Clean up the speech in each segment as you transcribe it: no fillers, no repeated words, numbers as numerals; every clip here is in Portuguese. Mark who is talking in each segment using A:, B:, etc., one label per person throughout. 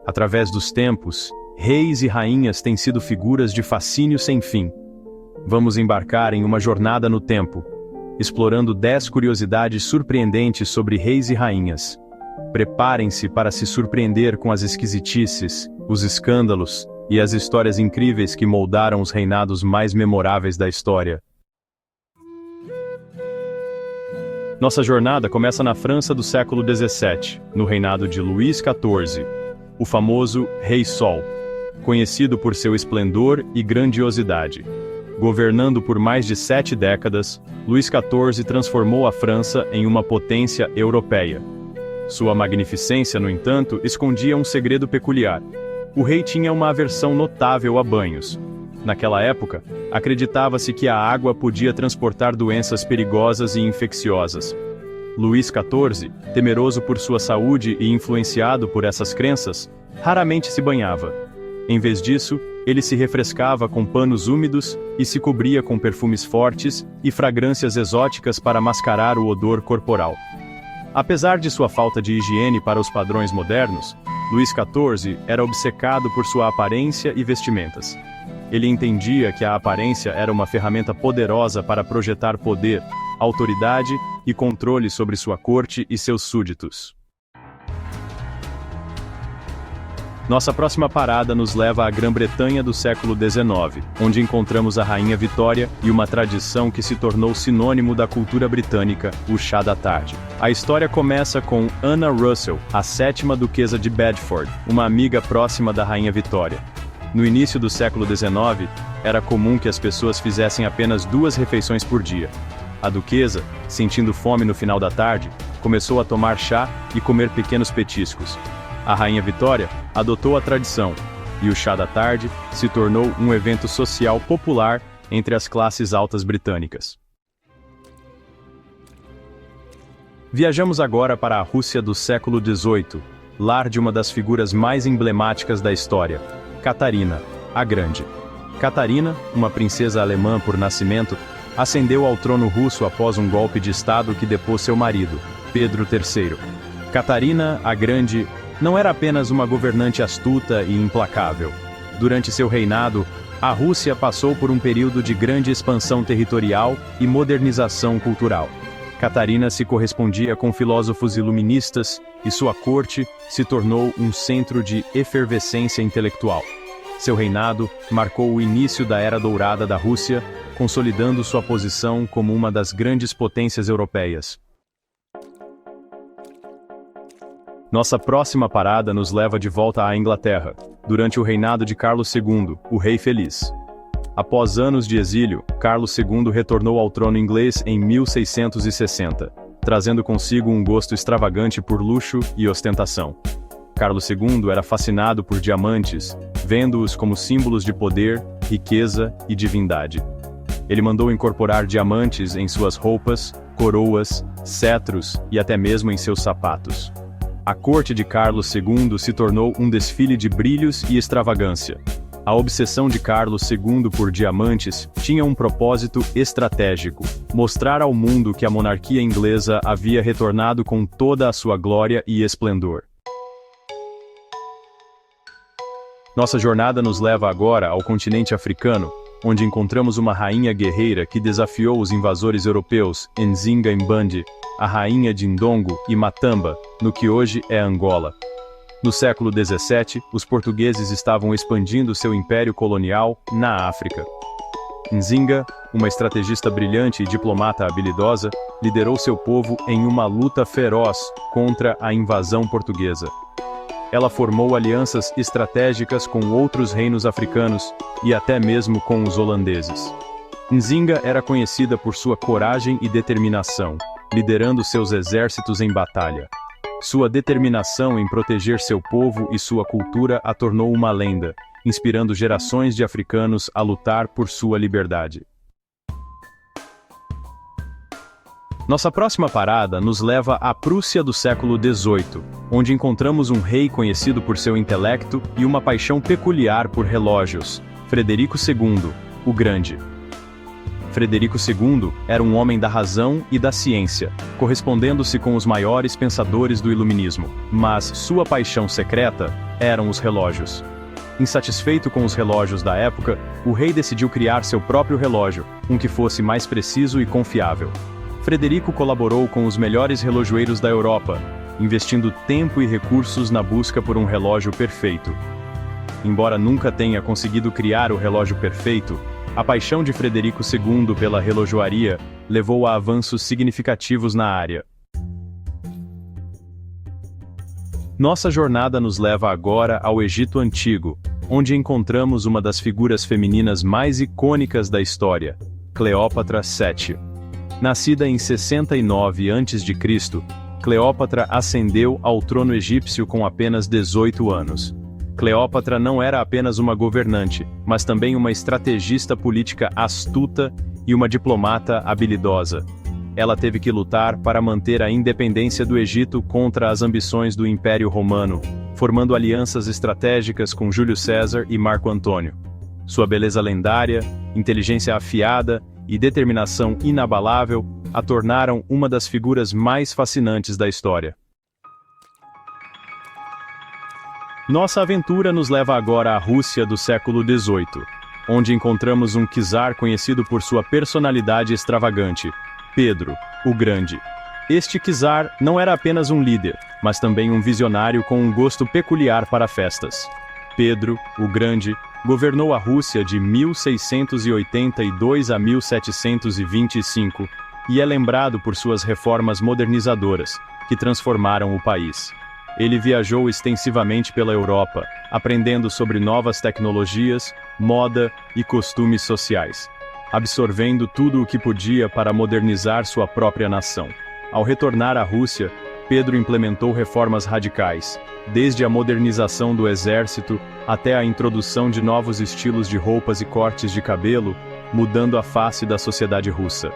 A: Através dos tempos, reis e rainhas têm sido figuras de fascínio sem fim. Vamos embarcar em uma jornada no tempo, explorando 10 curiosidades surpreendentes sobre reis e rainhas. Preparem-se para se surpreender com as esquisitices, os escândalos e as histórias incríveis que moldaram os reinados mais memoráveis da história. Nossa jornada começa na França do século XVII, no reinado de Luís XIV, o famoso Rei Sol, conhecido por seu esplendor e grandiosidade. Governando por mais de 7 décadas, Luís XIV transformou a França em uma potência europeia. Sua magnificência, no entanto, escondia um segredo peculiar. O rei tinha uma aversão notável a banhos. Naquela época, acreditava-se que a água podia transportar doenças perigosas e infecciosas. Luís XIV, temeroso por sua saúde e influenciado por essas crenças, raramente se banhava. Em vez disso, ele se refrescava com panos úmidos e se cobria com perfumes fortes e fragrâncias exóticas para mascarar o odor corporal. Apesar de sua falta de higiene para os padrões modernos, Luís XIV era obcecado por sua aparência e vestimentas. Ele entendia que a aparência era uma ferramenta poderosa para projetar poder, autoridade e controle sobre sua corte e seus súditos. Nossa próxima parada nos leva à Grã-Bretanha do século XIX, onde encontramos a Rainha Vitória e uma tradição que se tornou sinônimo da cultura britânica, o chá da tarde. A história começa com Anna Russell, a 7ª Duquesa de Bedford, uma amiga próxima da Rainha Vitória. No início do século XIX, era comum que as pessoas fizessem apenas 2 refeições por dia. A duquesa, sentindo fome no final da tarde, começou a tomar chá e comer pequenos petiscos. A Rainha Vitória adotou a tradição, e o chá da tarde se tornou um evento social popular entre as classes altas britânicas. Viajamos agora para a Rússia do século XVIII, lar de uma das figuras mais emblemáticas da história, Catarina, a Grande. Catarina, uma princesa alemã por nascimento, ascendeu ao trono russo após um golpe de estado que depôs seu marido, Pedro III. Catarina, a Grande, não era apenas uma governante astuta e implacável. Durante seu reinado, a Rússia passou por um período de grande expansão territorial e modernização cultural. Catarina se correspondia com filósofos iluministas e sua corte se tornou um centro de efervescência intelectual. Seu reinado marcou o início da Era Dourada da Rússia, consolidando sua posição como uma das grandes potências europeias. Nossa próxima parada nos leva de volta à Inglaterra, durante o reinado de Carlos II, o Rei Feliz. Após anos de exílio, Carlos II retornou ao trono inglês em 1660, trazendo consigo um gosto extravagante por luxo e ostentação. Carlos II era fascinado por diamantes, vendo-os como símbolos de poder, riqueza e divindade. Ele mandou incorporar diamantes em suas roupas, coroas, cetros e até mesmo em seus sapatos. A corte de Carlos II se tornou um desfile de brilhos e extravagância. A obsessão de Carlos II por diamantes tinha um propósito estratégico: mostrar ao mundo que a monarquia inglesa havia retornado com toda a sua glória e esplendor. Nossa jornada nos leva agora ao continente africano, onde encontramos uma rainha guerreira que desafiou os invasores europeus Nzinga Mbandi, a rainha de Ndongo e Matamba, no que hoje é Angola. No século XVII, os portugueses estavam expandindo seu império colonial na África. Nzinga, uma estrategista brilhante e diplomata habilidosa, liderou seu povo em uma luta feroz contra a invasão portuguesa. Ela formou alianças estratégicas com outros reinos africanos e até mesmo com os holandeses. Nzinga era conhecida por sua coragem e determinação, liderando seus exércitos em batalha. Sua determinação em proteger seu povo e sua cultura a tornou uma lenda, inspirando gerações de africanos a lutar por sua liberdade. Nossa próxima parada nos leva à Prússia do século XVIII, onde encontramos um rei conhecido por seu intelecto e uma paixão peculiar por relógios, Frederico II, o Grande. Frederico II era um homem da razão e da ciência, correspondendo-se com os maiores pensadores do iluminismo, mas sua paixão secreta eram os relógios. Insatisfeito com os relógios da época, o rei decidiu criar seu próprio relógio, um que fosse mais preciso e confiável. Frederico colaborou com os melhores relojoeiros da Europa, investindo tempo e recursos na busca por um relógio perfeito. Embora nunca tenha conseguido criar o relógio perfeito, a paixão de Frederico II pela relojoaria levou a avanços significativos na área. Nossa jornada nos leva agora ao Egito Antigo, onde encontramos uma das figuras femininas mais icônicas da história, Cleópatra VII. Nascida em 69 a.C., Cleópatra ascendeu ao trono egípcio com apenas 18 anos. Cleópatra não era apenas uma governante, mas também uma estrategista política astuta e uma diplomata habilidosa. Ela teve que lutar para manter a independência do Egito contra as ambições do Império Romano, formando alianças estratégicas com Júlio César e Marco Antônio. Sua beleza lendária, inteligência afiada e determinação inabalável a tornaram uma das figuras mais fascinantes da história. Nossa aventura nos leva agora à Rússia do século XVIII, onde encontramos um czar conhecido por sua personalidade extravagante, Pedro, o Grande. Este czar não era apenas um líder, mas também um visionário com um gosto peculiar para festas. Pedro, o Grande, governou a Rússia de 1682 a 1725 e é lembrado por suas reformas modernizadoras, que transformaram o país. Ele viajou extensivamente pela Europa, aprendendo sobre novas tecnologias, moda e costumes sociais, absorvendo tudo o que podia para modernizar sua própria nação. Ao retornar à Rússia, Pedro implementou reformas radicais, desde a modernização do exército até a introdução de novos estilos de roupas e cortes de cabelo, mudando a face da sociedade russa.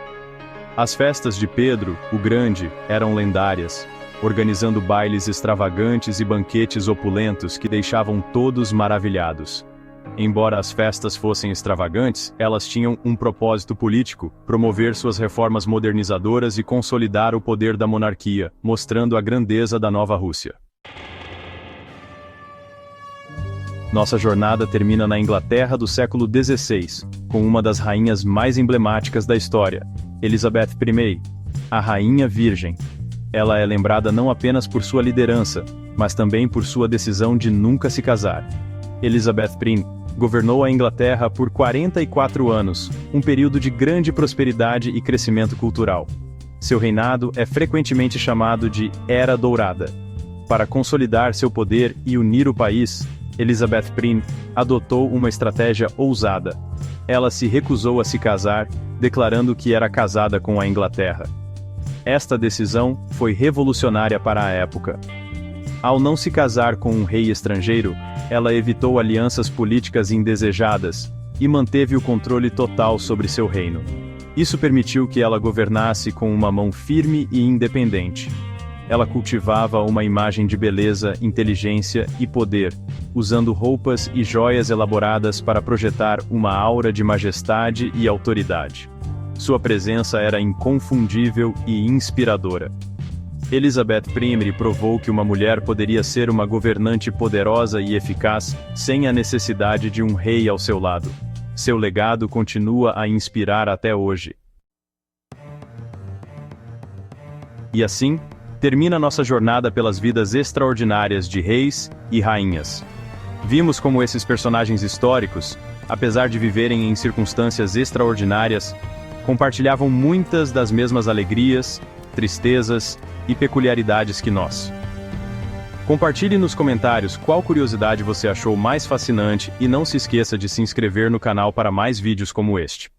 A: As festas de Pedro, o Grande, eram lendárias, organizando bailes extravagantes e banquetes opulentos que deixavam todos maravilhados. Embora as festas fossem extravagantes, elas tinham um propósito político: promover suas reformas modernizadoras e consolidar o poder da monarquia, mostrando a grandeza da nova Rússia. Nossa jornada termina na Inglaterra do século XVI, com uma das rainhas mais emblemáticas da história, Elizabeth I, a Rainha Virgem. Ela é lembrada não apenas por sua liderança, mas também por sua decisão de nunca se casar. Elizabeth I governou a Inglaterra por 44 anos, um período de grande prosperidade e crescimento cultural. Seu reinado é frequentemente chamado de Era Dourada. Para consolidar seu poder e unir o país, Elizabeth I adotou uma estratégia ousada. Ela se recusou a se casar, declarando que era casada com a Inglaterra. Esta decisão foi revolucionária para a época. Ao não se casar com um rei estrangeiro, ela evitou alianças políticas indesejadas e manteve o controle total sobre seu reino. Isso permitiu que ela governasse com uma mão firme e independente. Ela cultivava uma imagem de beleza, inteligência e poder, usando roupas e joias elaboradas para projetar uma aura de majestade e autoridade. Sua presença era inconfundível e inspiradora. Elizabeth I provou que uma mulher poderia ser uma governante poderosa e eficaz sem a necessidade de um rei ao seu lado. Seu legado continua a inspirar até hoje. E assim, termina nossa jornada pelas vidas extraordinárias de reis e rainhas. Vimos como esses personagens históricos, apesar de viverem em circunstâncias extraordinárias, compartilhavam muitas das mesmas alegrias, tristezas e peculiaridades que nós. Compartilhe nos comentários qual curiosidade você achou mais fascinante e não se esqueça de se inscrever no canal para mais vídeos como este.